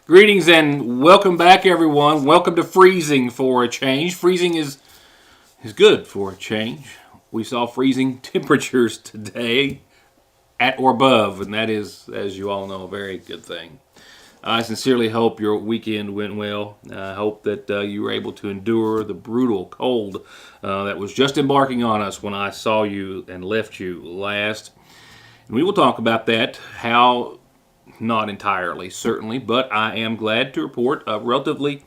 Greetings and welcome back, everyone. Welcome to Freezing for a Change. Freezing is good for a change. We saw freezing temperatures today at or above, and that is, as you all know, a very good thing. I sincerely hope your weekend went well. I hope that you were able to endure the brutal cold that was just embarking on us when I saw you and left you last. And we will talk about that, how not entirely, certainly, but I am glad to report a relatively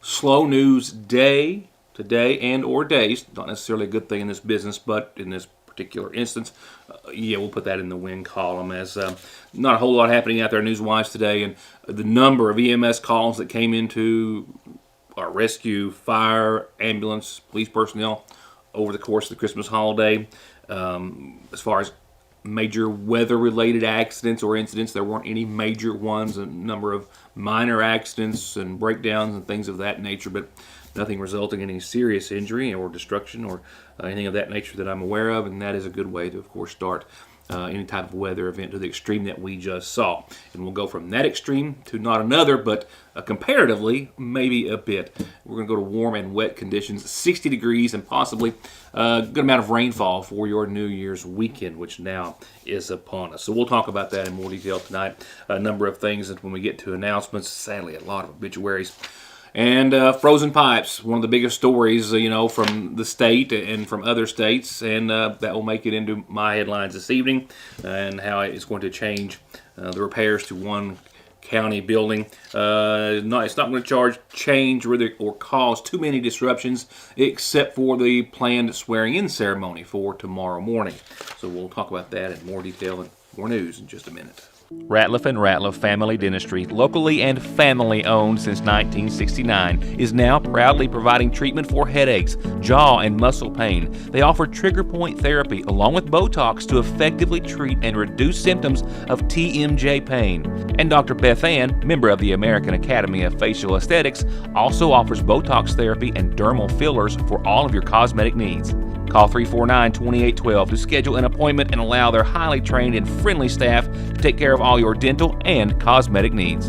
slow news day today and or days. Not necessarily a good thing in this business, but in this particular instance, we'll put that in the win column as not a whole lot happening out there news-wise today, and the number of EMS calls that came into our rescue, fire, ambulance, police personnel over the course of the Christmas holiday. As far as major weather-related accidents or incidents, there weren't any major ones. A number of minor accidents and breakdowns and things of that nature, but nothing resulting in any serious injury or destruction or anything of that nature that I'm aware of, and that is a good way to, of course, start any type of weather event to the extreme that we just saw. And we'll go from that extreme to not another, but comparatively, maybe a bit. We're going to go to warm and wet conditions, 60 degrees, and possibly a good amount of rainfall for your New Year's weekend, which now is upon us. So we'll talk about that in more detail tonight. A number of things that when we get to announcements, sadly a lot of obituaries. And frozen pipes, one of the biggest stories, from the state and from other states, and that will make it into my headlines this evening, and how it's going to change the repairs to one county building. It's not going to change or cause too many disruptions, except for the planned swearing-in ceremony for tomorrow morning. So we'll talk about that in more detail and more news in just a minute. Ratliff & Ratliff Family Dentistry, locally and family-owned since 1969, is now proudly providing treatment for headaches, jaw and muscle pain. They offer trigger point therapy along with Botox to effectively treat and reduce symptoms of TMJ pain. And Dr. Beth Ann, member of the American Academy of Facial Aesthetics, also offers Botox therapy and dermal fillers for all of your cosmetic needs. Call 349-2812 to schedule an appointment and allow their highly trained and friendly staff to take care of all your dental and cosmetic needs.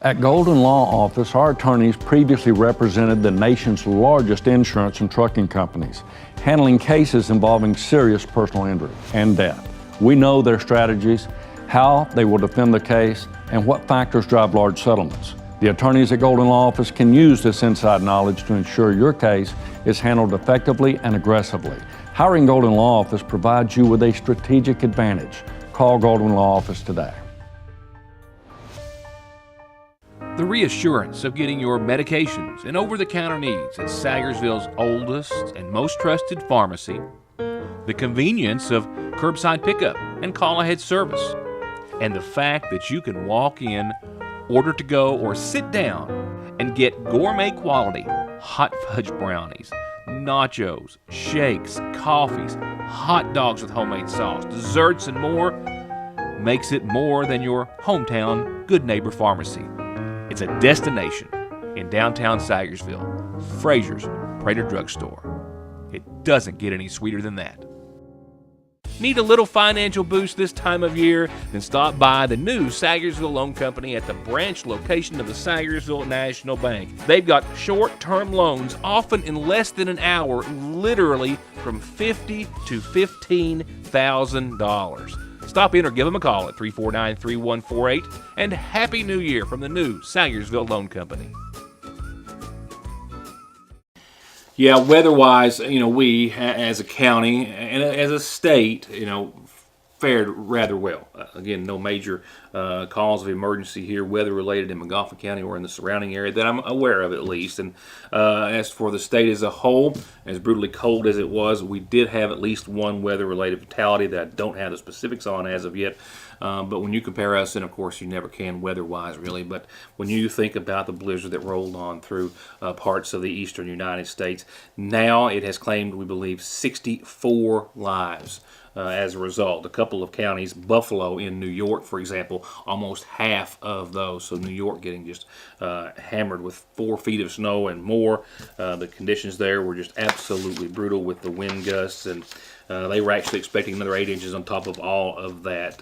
At Golden Law Office, our attorneys previously represented the nation's largest insurance and trucking companies, handling cases involving serious personal injury and death. We know their strategies, how they will defend the case, and what factors drive large settlements. The attorneys at Golden Law Office can use this inside knowledge to ensure your case is handled effectively and aggressively. Hiring Golden Law Office provides you with a strategic advantage. Call Golden Law Office today. The reassurance of getting your medications and over-the-counter needs at Sagersville's oldest and most trusted pharmacy, the convenience of curbside pickup and call-ahead service, and the fact that you can walk in, order to go, or sit down and get gourmet quality hot fudge brownies, nachos, shakes, coffees, hot dogs with homemade sauce, desserts, and more makes it more than your hometown Good Neighbor Pharmacy. It's a destination in downtown Sagersville, Frazier's Prater Drugstore. It doesn't get any sweeter than that. Need a little financial boost this time of year? Then stop by the new Sagersville Loan Company at the branch location of the Sagersville National Bank. They've got short-term loans, often in less than an hour, literally from $50,000 to $15,000. Stop in or give them a call at 349-3148, and Happy New Year from the new Sagersville Loan Company. Yeah, weather-wise, we as a county and as a state, fared rather well. Again, no major calls of emergency here, weather-related in Montgomery County or in the surrounding area that I'm aware of, at least. And as for the state as a whole, as brutally cold as it was, we did have at least one weather-related fatality that I don't have the specifics on as of yet. But when you compare us, and of course you never can weather-wise really, but when you think about the blizzard that rolled on through parts of the eastern United States, now it has claimed, we believe, 64 lives as a result. A couple of counties, Buffalo in New York, for example, almost half of those. So New York getting just hammered with 4 feet of snow and more. The conditions there were just absolutely brutal with the wind gusts, and they were actually expecting another 8 inches on top of all of that.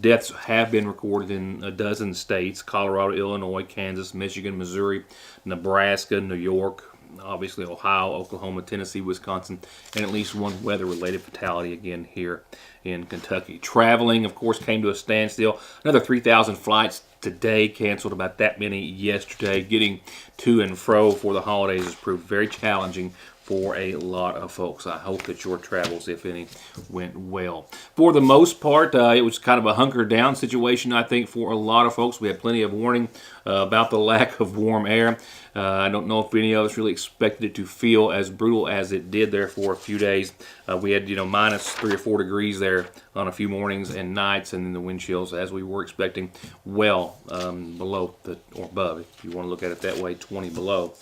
Deaths have been recorded in a dozen states: Colorado, Illinois, Kansas, Michigan, Missouri, Nebraska, New York, obviously Ohio, Oklahoma, Tennessee, Wisconsin, and at least one weather-related fatality again here in Kentucky. Traveling, of course, came to a standstill. Another 3,000 flights today, canceled about that many yesterday. Getting to and fro for the holidays has proved very challenging for a lot of folks. I hope that your travels, if any, went well. For the most part, it was kind of a hunker down situation, I think, for a lot of folks. We had plenty of warning about the lack of warm air. I don't know if any of us really expected it to feel as brutal as it did there for a few days. We had, minus 3 or 4 degrees there on a few mornings and nights, and then the wind chills, as we were expecting, well below or above, if you want to look at it that way, 20 below.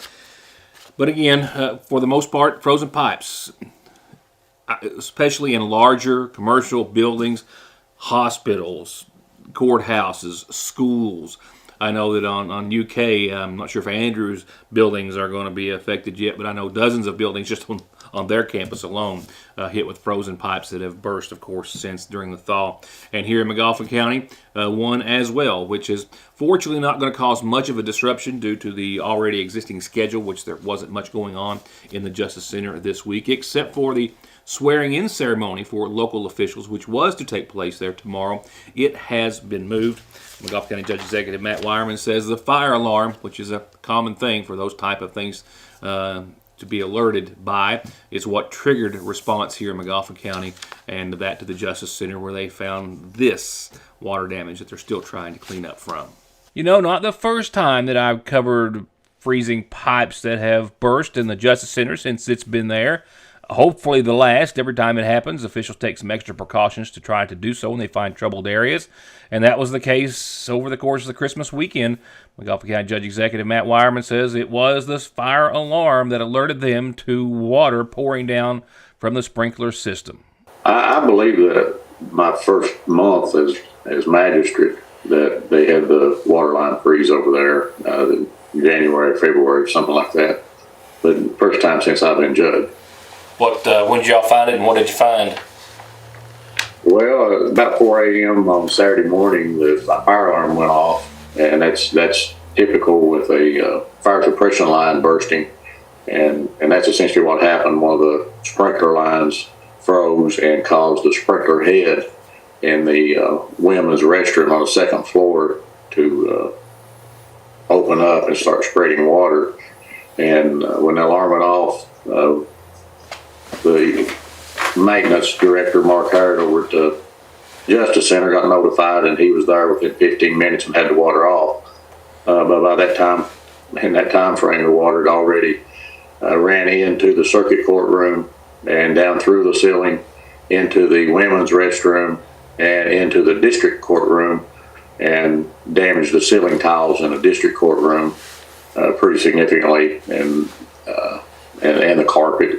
But again, for the most part, frozen pipes, especially in larger commercial buildings, hospitals, courthouses, schools. I know that on UK, I'm not sure if Andrew's buildings are going to be affected yet, but I know dozens of buildings just on their campus alone hit with frozen pipes that have burst, of course, since during the thaw. And here in McGoffin County, one as well, which is fortunately not going to cause much of a disruption due to the already existing schedule, which there wasn't much going on in the Justice Center this week, except for the swearing-in ceremony for local officials, which was to take place there tomorrow. It has been moved. McGoffin County Judge Executive Matt Wireman says the fire alarm, which is a common thing for those type of things to be alerted by, is what triggered response here in McGoffin County, and that to the Justice Center, where they found this water damage that they're still trying to clean up from. Not the first time that I've covered freezing pipes that have burst in the Justice Center since it's been there. Hopefully the last. Every time it happens, officials take some extra precautions to try to do so when they find troubled areas. And that was the case over the course of the Christmas weekend. McGoffin County Judge Executive Matt Wireman says it was this fire alarm that alerted them to water pouring down from the sprinkler system. I believe that my first month as magistrate that they had the water line freeze over there, January, February, something like that. But first time since I've been judge. When did y'all find it, and what did you find? Well, about 4 a.m. on Saturday morning, the fire alarm went off, and that's typical with a fire suppression line bursting, and that's essentially what happened. One of the sprinkler lines froze and caused the sprinkler head in the women's restroom on the second floor to open up and start spreading water. And when the alarm went off, the maintenance director, Mark Howard, over at the Justice Center got notified, and he was there within 15 minutes and had the water off. But by that time, in that time frame, the water had already ran into the circuit court room and down through the ceiling into the women's restroom and into the district courtroom, and damaged the ceiling tiles in the district courtroom pretty significantly, and the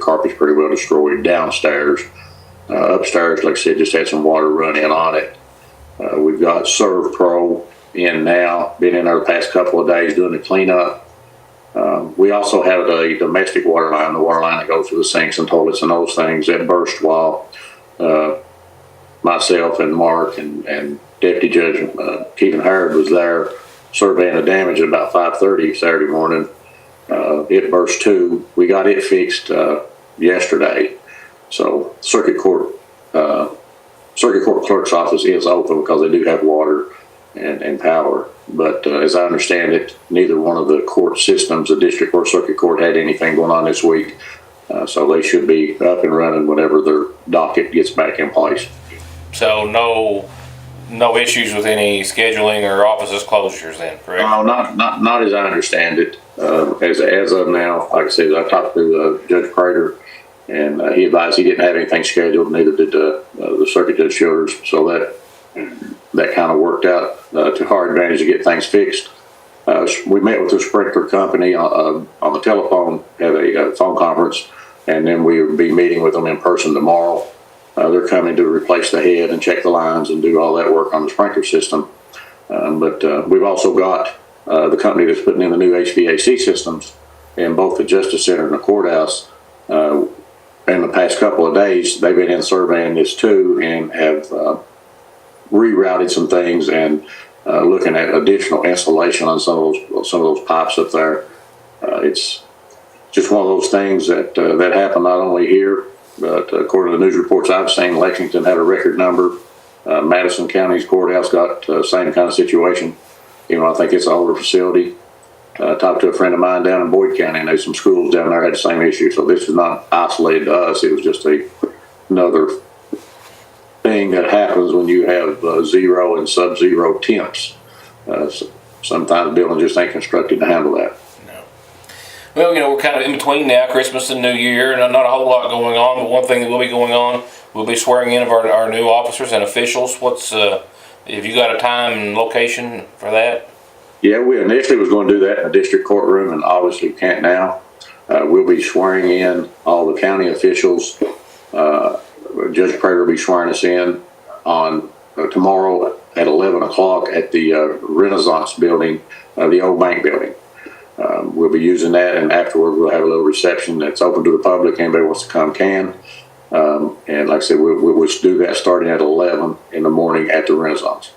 carpet's pretty well destroyed downstairs. Upstairs, like I said, just had some water run in on it. We've got Serve Pro in now, been in there the past couple of days doing the cleanup. We also had a domestic water line, the water line that goes through the sinks and toilets and those things, that burst while myself and Mark and Deputy Judge Keegan Howard was there surveying the damage at about 5:30 Saturday morning. It burst too. We got it fixed yesterday. So circuit court clerk's office is open because they do have water and power. But as I understand it, neither one of the court systems, the district or circuit court, had anything going on this week. So they should be up and running whenever their docket gets back in place. So no issues with any scheduling or offices closures then, correct? No, not as I understand it. As of now, like I said, I talked to Judge Prater, and he advised he didn't have anything scheduled. Neither did the circuit judge Childers. So that kind of worked out to our advantage to get things fixed. We met with the sprinkler company on the telephone, had a phone conference, and then we will be meeting with them in person tomorrow. They're coming to replace the head and check the lines and do all that work on the sprinkler system. But we've also got the company that's putting in the new HVAC systems in both the Justice Center and the courthouse. In the past couple of days, they've been in surveying this too and have rerouted some things and looking at additional insulation on some of those pipes up there. It's just one of those things that happen not only here, but according to the news reports I've seen, Lexington had a record number. Madison County's courthouse got the same kind of situation. I think it's an older facility. Talked to a friend of mine down in Boyd County, and there's some schools down there had the same issue. So this is not isolated to us. It was just another thing that happens when you have zero and sub-zero temps. Sometimes buildings just ain't constructed to handle that. No. Well, we're kind of in between now, Christmas and New Year, and not a whole lot going on. But one thing that will be going on, we'll be swearing in of our new officers and officials. Have you got a time and location for that? Yeah, we initially was going to do that in the district courtroom, and obviously can't now. We'll be swearing in all the county officials. Judge Prater will be swearing us in on tomorrow at 11 o'clock at the Renaissance building, the old bank building. We'll be using that, and afterward we'll have a little reception that's open to the public. Anybody wants to come can. And like I said, we'll do that starting at 11 in the morning at the Renaissance.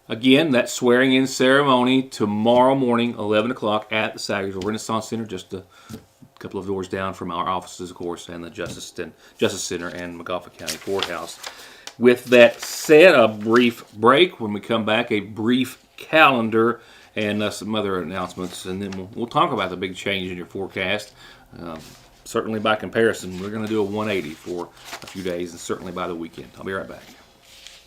Again, that swearing-in ceremony tomorrow morning, 11 o'clock at the Sagersville Renaissance Center, just a couple of doors down from our offices, of course, and the Justice Center and McGoffin County Courthouse. With that said, a brief break. When we come back, a brief calendar and some other announcements, and then we'll talk about the big change in your forecast. Certainly by comparison, we're going to do a 180 for a few days, and certainly by the weekend. I'll be right back.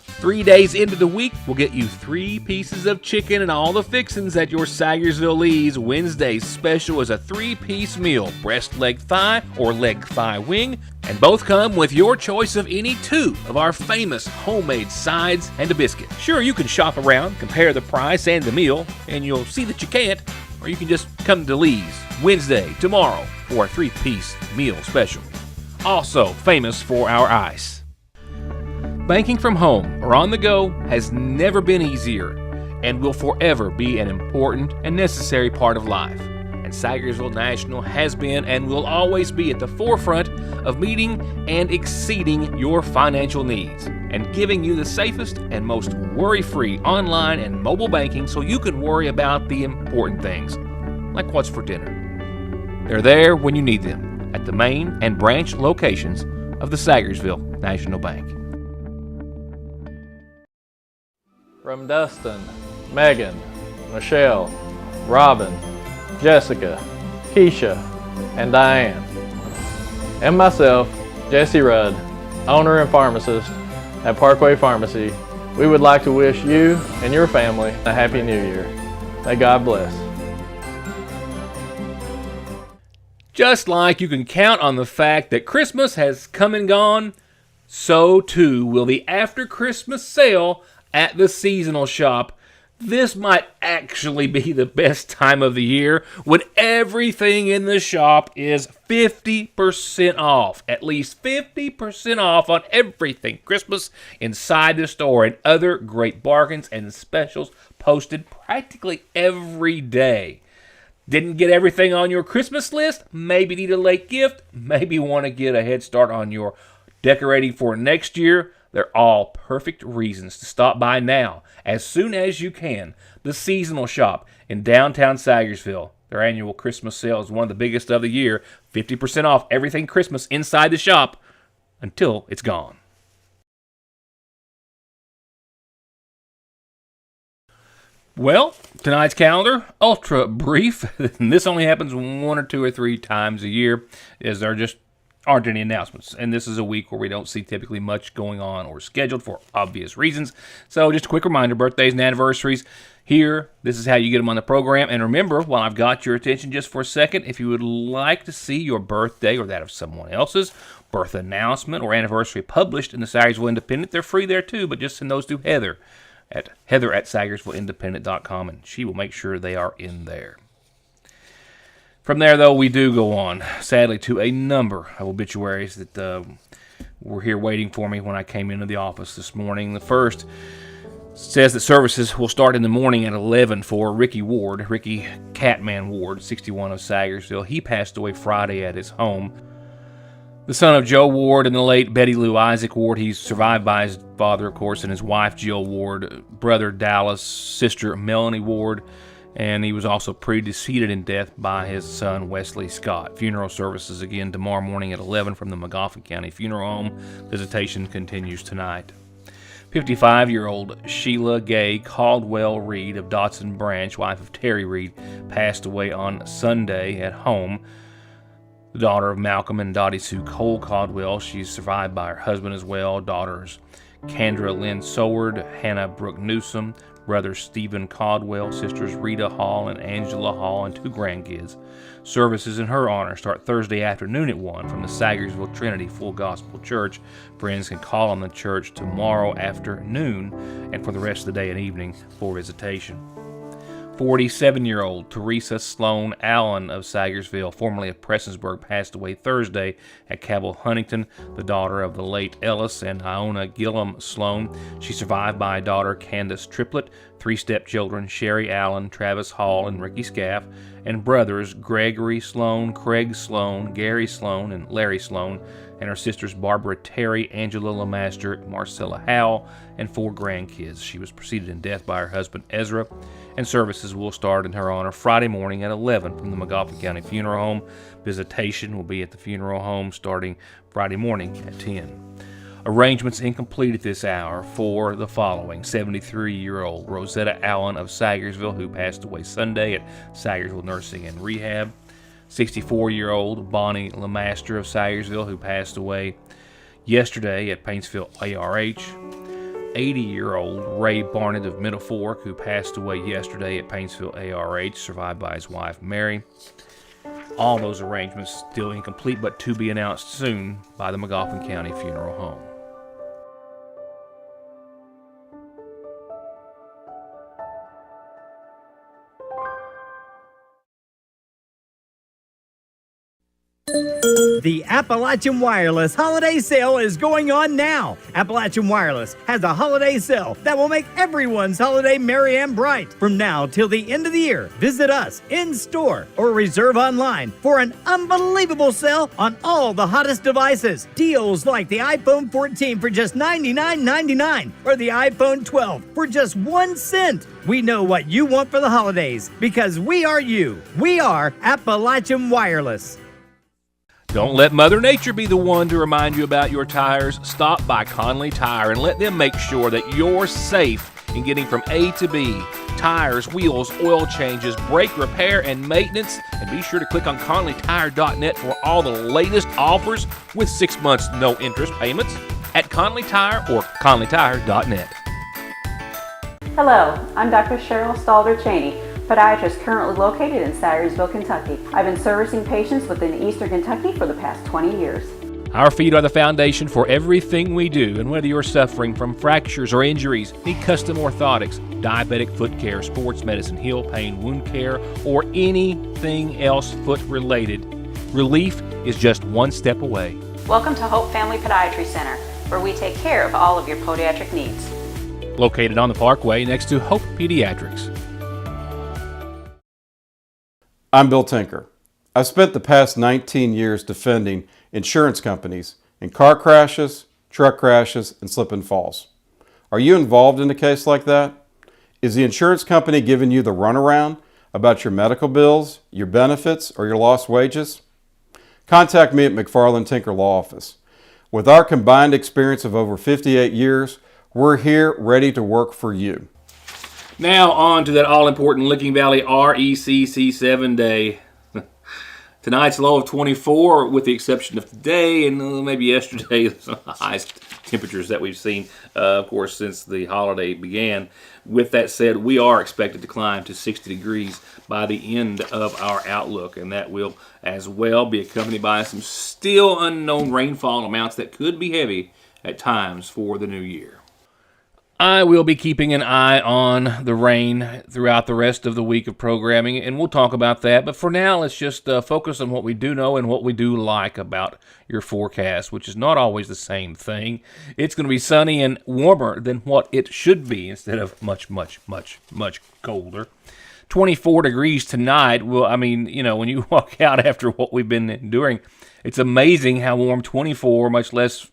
3 days into the week, we'll get you 3 pieces of chicken and all the fixings at your Sagersville Lee's. Wednesday's special is a 3-piece meal, breast, leg, thigh, or leg, thigh, wing, and both come with your choice of any 2 of our famous homemade sides and a biscuit. Sure, you can shop around, compare the price and the meal, and you'll see that you can't, or you can just come to Lee's Wednesday, tomorrow, for a 3-piece meal special. Also famous for our ice. Banking from home or on the go has never been easier and will forever be an important and necessary part of life. And Sagersville National has been and will always be at the forefront of meeting and exceeding your financial needs and giving you the safest and most worry-free online and mobile banking so you can worry about the important things, like what's for dinner. They're there when you need them at the main and branch locations of the Sagersville National Bank. From Dustin, Megan, Michelle, Robin, Jessica, Keisha, and Diane, and myself, Jesse Rudd, owner and pharmacist at Parkway Pharmacy, we would like to wish you and your family a Happy New Year. May God bless. Just like you can count on the fact that Christmas has come and gone, so too will the after Christmas sale at the seasonal shop. This might actually be the best time of the year when everything in the shop is 50% off. At least 50% off on everything Christmas inside the store, and other great bargains and specials posted practically every day. Didn't get everything on your Christmas list? Maybe need a late gift? Maybe want to get a head start on your decorating for next year? They're all perfect reasons to stop by now, as soon as you can. The Seasonal Shop in downtown Sagersville. Their annual Christmas sale is one of the biggest of the year. 50% off everything Christmas inside the shop until it's gone. Well, tonight's calendar, ultra brief. This only happens 1 or 2 or 3 times a year, as there just aren't any announcements. And this is a week where we don't see typically much going on or scheduled for obvious reasons. So just a quick reminder, birthdays and anniversaries here. This is how you get them on the program. And remember, while I've got your attention just for a second, if you would like to see your birthday or that of someone else's birth announcement or anniversary published in the Sagersville Independent, they're free there too, but just send those to Heather at sagersvilleindependent.com, and she will make sure they are in there. From there, though, we do go on, sadly, to a number of obituaries that were here waiting for me when I came into the office this morning. The first Says that services will start in the morning at 11 for Ricky Catman Ward, 61 of Sagersville. He passed away Friday at his home. The son of Joe Ward and the late Betty Lou Isaac Ward. He's survived by his father, of course, and his wife, Jill Ward, brother Dallas, sister Melanie Ward, and he was also preceded in death by his son, Wesley Scott. Funeral services again tomorrow morning at 11 from the McGoffin County Funeral Home. Visitation continues tonight. 55-year-old Sheila Gay Caldwell Reed of Dotson Branch, wife of Terry Reed, passed away on Sunday at home. The daughter of Malcolm and Dottie Sue Cole Caldwell. She's survived by her husband as well. Daughters Kendra Lynn Soward, Hannah Brooke Newsom, brother Stephen Caldwell, sisters Rita Hall and Angela Hall, and 2 grandkids. Services in her honor start Thursday afternoon at 1 from the Sagersville Trinity Full Gospel Church. Friends can call on the church tomorrow afternoon and for the rest of the day and evening for visitation. 47-year-old Teresa Sloan Allen of Sagersville, formerly of Prestonsburg, passed away Thursday at Cabell Huntington, the daughter of the late Ellis and Iona Gillum Sloan. She's survived by a daughter, Candace Triplett, 3 stepchildren, Sherry Allen, Travis Hall, and Ricky Scaff, and brothers Gregory Sloan, Craig Sloan, Gary Sloan, and Larry Sloan, and her sisters Barbara Terry, Angela LeMaster, Marcella Howell, and 4 grandkids. She was preceded in death by her husband Ezra, and services will start in her honor Friday morning at 11 from the McGoffin County Funeral Home. Visitation will be at the funeral home starting Friday morning at 10. Arrangements incomplete at this hour for the following. 73-year-old Rosetta Allen of Sagersville, who passed away Sunday at Sagersville Nursing and Rehab. 64-year-old Bonnie LeMaster of Sagersville, who passed away yesterday at Paintsville ARH. 80-year-old Ray Barnett of Middle Fork, who passed away yesterday at Paintsville ARH, survived by his wife Mary. All those arrangements still incomplete, but to be announced soon by the McGoffin County Funeral Home. The Appalachian Wireless Holiday Sale is going on now. Appalachian Wireless has a holiday sale that will make everyone's holiday merry and bright. From now till the end of the year, visit us in-store or reserve online for an unbelievable sale on all the hottest devices. Deals like the iPhone 14 for just $99.99 or the iPhone 12 for just 1 cent. We know what you want for the holidays because we are you. We are Appalachian Wireless. Don't let Mother Nature be the one to remind you about your tires. Stop by Conley Tire and let them make sure that you're safe in getting from A to B. Tires, wheels, oil changes, brake repair, and maintenance. And be sure to click on ConleyTire.net for all the latest offers with 6 months no interest payments at Conley Tire or ConleyTire.net. Hello, I'm Dr. Cheryl Stalder-Cheney, podiatrist currently located in Sayersville, Kentucky. I've been servicing patients within Eastern Kentucky for the past 20 years. Our feet are the foundation for everything we do, and whether you're suffering from fractures or injuries, need custom orthotics, diabetic foot care, sports medicine, heel pain, wound care, or anything else foot related, relief is just one step away. Welcome to Hope Family Podiatry Center, where we take care of all of your podiatric needs. Located on the Parkway next to Hope Pediatrics. I'm Bill Tinker. I've spent the past 19 years defending insurance companies in car crashes, truck crashes, and slip and falls. Are you involved in a case like that? Is the insurance company giving you the runaround about your medical bills, your benefits, or your lost wages? Contact me at McFarland Tinker Law Office. With our combined experience of over 58 years, we're here ready to work for you. Now on to that all-important Licking Valley RECC 7-day. Tonight's low of 24, with the exception of today and maybe yesterday, the highest temperatures that we've seen, of course, since the holiday began. With that said, we are expected to climb to 60 degrees by the end of our outlook, and that will as well be accompanied by some still unknown rainfall amounts that could be heavy at times for the new year. I will be keeping an eye on the rain throughout the rest of the week of programming, and we'll talk about that. But for now, let's just focus on what we do know and what we do like about your forecast, which is not always the same thing. It's going to be sunny and warmer than what it should be instead of much, much, much, much colder. 24 degrees tonight. Well, I mean, when you walk out after what we've been enduring, it's amazing how warm 24, much less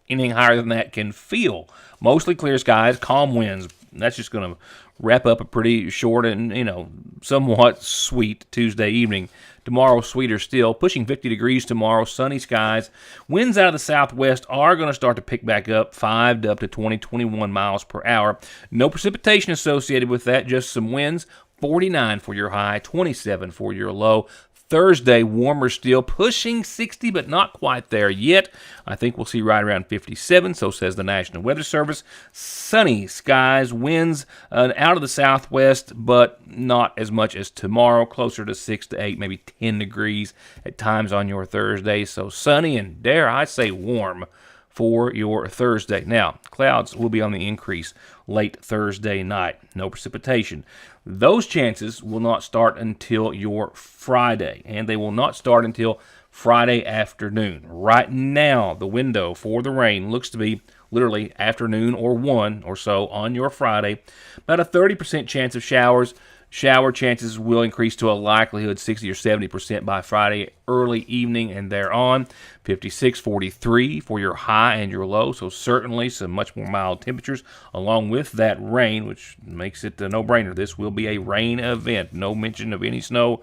anything higher than that, can feel. Mostly clear skies, calm winds. That's just going to wrap up a pretty short and, somewhat sweet Tuesday evening. Tomorrow, sweeter still, pushing 50 degrees tomorrow, sunny skies. Winds out of the southwest are going to start to pick back up, 5 to up to 20, 21 miles per hour. No precipitation associated with that, just some winds. 49 for your high, 27 for your low. Thursday, warmer still, pushing 60, but not quite there yet. I think we'll see right around 57, so says the National Weather Service. Sunny skies, winds out of the southwest, but not as much as tomorrow, closer to 6 to 8, maybe 10 degrees at times on your Thursday. So sunny and, dare I say, warm for your Thursday. Now, clouds will be on the increase late Thursday night. No precipitation. Those chances will not start until your Friday, and they will not start until Friday afternoon. Right now, the window for the rain looks to be literally afternoon or 1 or so on your Friday. About a 30% chance of showers. Shower chances will increase to a likelihood 60 or 70% by Friday early evening and thereon. 56, 43 for your high and your low, so certainly some much more mild temperatures along with that rain, which makes it a no-brainer. This will be a rain event. No mention of any snow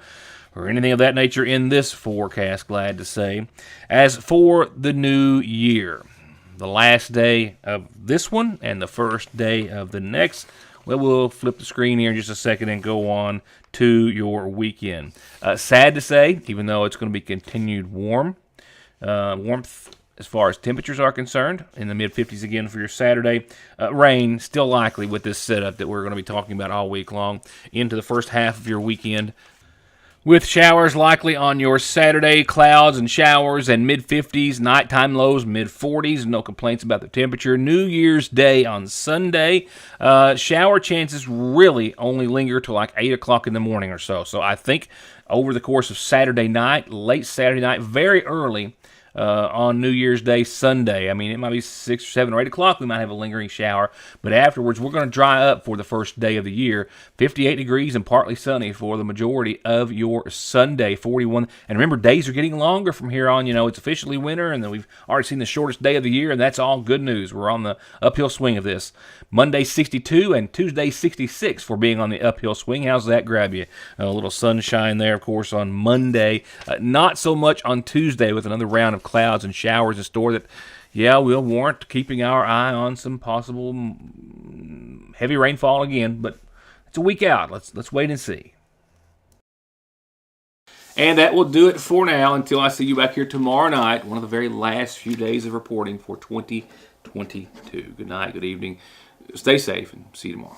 or anything of that nature in this forecast, glad to say. As for the new year, the last day of this one and the first day of the next, well, we'll flip the screen here in just a second and go on to your weekend. Sad to say, even though it's going to be continued warmth as far as temperatures are concerned, in the mid-50s again for your Saturday. Rain still likely with this setup that we're going to be talking about all week long into the first half of your weekend. With showers likely on your Saturday, clouds and showers and mid-50s, nighttime lows mid-40s, no complaints about the temperature. New Year's Day on Sunday, shower chances really only linger till like 8 o'clock in the morning or so. So I think over the course of Saturday night, late Saturday night, very early, on New Year's Day, Sunday. I mean, it might be 6 or 7 or 8 o'clock. We might have a lingering shower. But afterwards, we're going to dry up for the first day of the year. 58 degrees and partly sunny for the majority of your Sunday, 41. And remember, days are getting longer from here on. It's officially winter, and then we've already seen the shortest day of the year, and that's all good news. We're on the uphill swing of this. Monday, 62, and Tuesday, 66 for being on the uphill swing. How's that grab you? A little sunshine there, of course, on Monday. Not so much on Tuesday with another round of clouds and showers in store that, will warrant keeping our eye on some possible heavy rainfall again, but it's a week out. Let's wait and see. And that will do it for now until I see you back here tomorrow night, one of the very last few days of reporting for 2022. Good night, good evening. Stay safe, and see you tomorrow.